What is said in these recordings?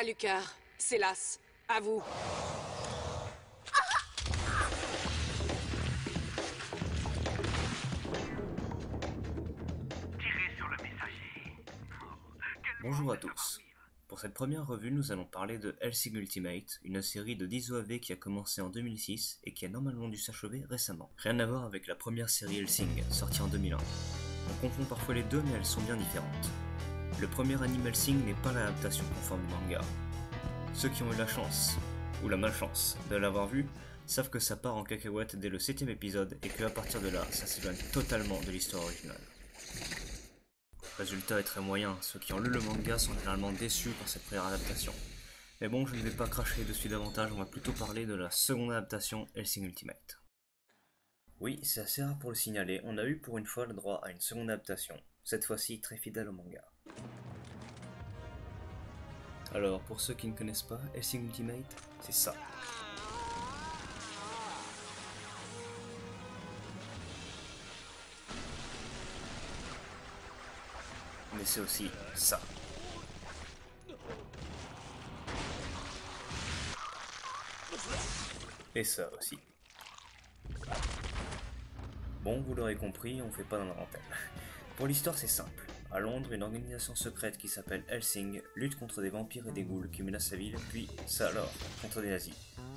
Alucard, Célas, à vous. Bonjour à tous. Pour cette première revue, nous allons parler de Hellsing Ultimate, une série de 10 OAV qui a commencé en 2006 et qui a normalement dû s'achever récemment. Rien à voir avec la première série Hellsing, sortie en 2001. On confond parfois les deux, mais elles sont bien différentes. Le premier anime Hellsing n'est pas l'adaptation conforme du manga. Ceux qui ont eu la chance, ou la malchance, de l'avoir vu, savent que ça part en cacahuète dès le 7ème épisode et qu'à partir de là, ça s'éloigne totalement de l'histoire originale. Le résultat est très moyen, ceux qui ont lu le manga sont généralement déçus par cette première adaptation. Mais bon, je ne vais pas cracher dessus davantage, on va plutôt parler de la seconde adaptation, Hellsing Ultimate. Oui, c'est assez rare pour le signaler, on a eu pour une fois le droit à une seconde adaptation, cette fois-ci très fidèle au manga. Alors, pour ceux qui ne connaissent pas, Hellsing Ultimate, c'est ça. Mais c'est aussi ça. Et ça aussi. Bon, vous l'aurez compris, on fait pas dans la dentelle. Pour l'histoire, c'est simple. À Londres, une organisation secrète qui s'appelle Hellsing lutte contre des vampires et des ghouls qui menacent la ville, puis, ça alors, contre des nazis.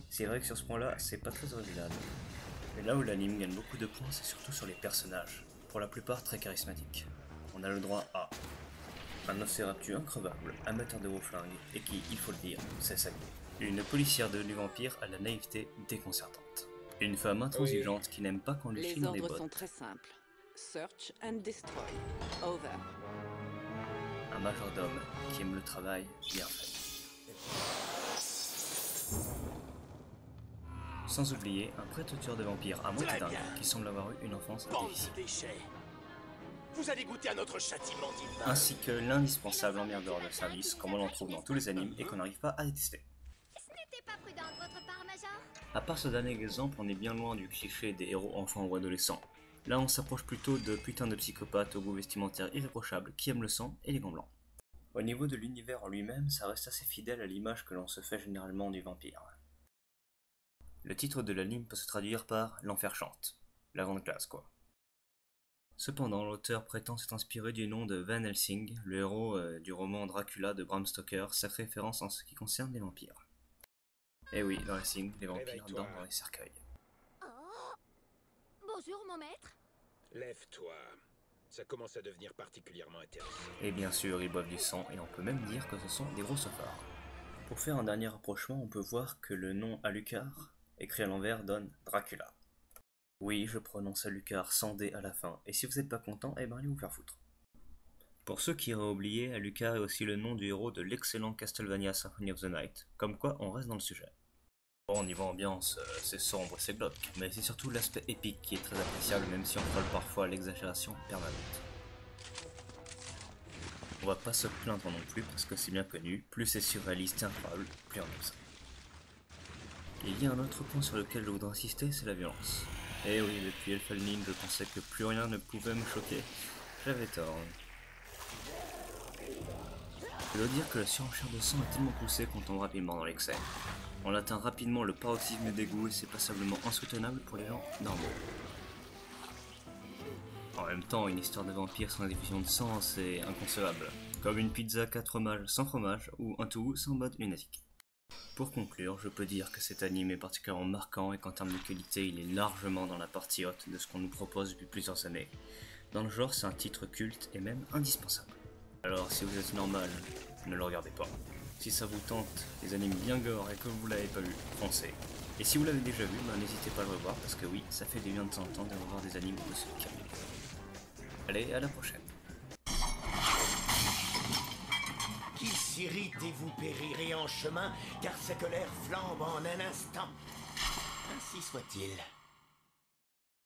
C'est vrai que sur ce point-là, c'est pas très original. Mais là où l'anime gagne beaucoup de points, c'est surtout sur les personnages, pour la plupart très charismatiques. On a le droit à un Nosferatu increvable, amateur de hauts flingues, et qui, il faut le dire, sait s'habiller. Une policière devenue vampire à la naïveté déconcertante. Une femme intransigeante qui n'aime pas qu'on lui file dans les bottes. Les ordres sont très simples. Search and destroy. Over. Un majordome qui aime le travail bien fait. Sans oublier un prêtre tueur de vampires à moitié dingue qui semble avoir eu une enfance difficile. Vous allez goûter à notre châtiment divin. Ainsi que l'indispensable emmerdeur de service, comme on en trouve dans tous les animes et qu'on n'arrive pas à détester. Ce n'était pas prudent de votre part, Major. À part ce dernier exemple, on est bien loin du cliché des héros enfants ou adolescents. Là, on s'approche plutôt de putains de psychopathes au goût vestimentaire irréprochable qui aiment le sang et les gants blancs. Au niveau de l'univers en lui-même, ça reste assez fidèle à l'image que l'on se fait généralement du vampire. Le titre de l'anime peut se traduire par « l'enfer chante », la grande classe quoi. Cependant, l'auteur prétend s'être inspiré du nom de Van Helsing, le héros du roman Dracula de Bram Stoker, sacrée référence en ce qui concerne les vampires. Et oui, dans Helsing, les vampires dorment dans les cercueils. Oh. Bonjour, mon maître. Lève-toi. Ça commence à devenir particulièrement intéressant. Et bien sûr, ils boivent du sang, et on peut même dire que ce sont des gros sofards. Pour faire un dernier rapprochement, on peut voir que le nom Alucard, écrit à l'envers, donne Dracula. Oui, je prononce Alucard sans D à la fin, et si vous n'êtes pas content, eh ben allez vous faire foutre. Pour ceux qui auraient oublié, Alucard est aussi le nom du héros de l'excellent Castlevania Symphony of the Night, comme quoi on reste dans le sujet. Bon, niveau ambiance, c'est sombre, c'est glauque, mais c'est surtout l'aspect épique qui est très appréciable, même si on frôle parfois l'exagération permanente. On va pas se plaindre non plus, parce que c'est bien connu, plus c'est surréaliste et incroyable, plus on aime ça. Il y a un autre point sur lequel je voudrais insister, c'est la violence. Et oui, depuis Elfenlied, je pensais que plus rien ne pouvait me choquer. J'avais tort. Je dois dire que la surenchère de sang est tellement poussée qu'on tombe rapidement dans l'excès. On atteint rapidement le paroxysme du dégoût et c'est passablement insoutenable pour les gens normaux. En même temps, une histoire de vampire sans diffusion de sang, c'est inconcevable. Comme une pizza 4 fromages sans fromage ou un tout sans mode lunatique. Pour conclure, je peux dire que cet anime est particulièrement marquant et qu'en termes de qualité, il est largement dans la partie haute de ce qu'on nous propose depuis plusieurs années. Dans le genre, c'est un titre culte et même indispensable. Alors, si vous êtes normal, ne le regardez pas. Si ça vous tente, les animes bien gore et que vous l'avez pas vu, foncez. Et si vous l'avez déjà vu, n'hésitez pas à le revoir parce que oui, ça fait du bien de temps en temps de revoir des animes de ce calibre. Allez, à la prochaine. Qui s'irrite et vous périrez en chemin, car c'est que l'air flambe en un instant. Ainsi soit-il.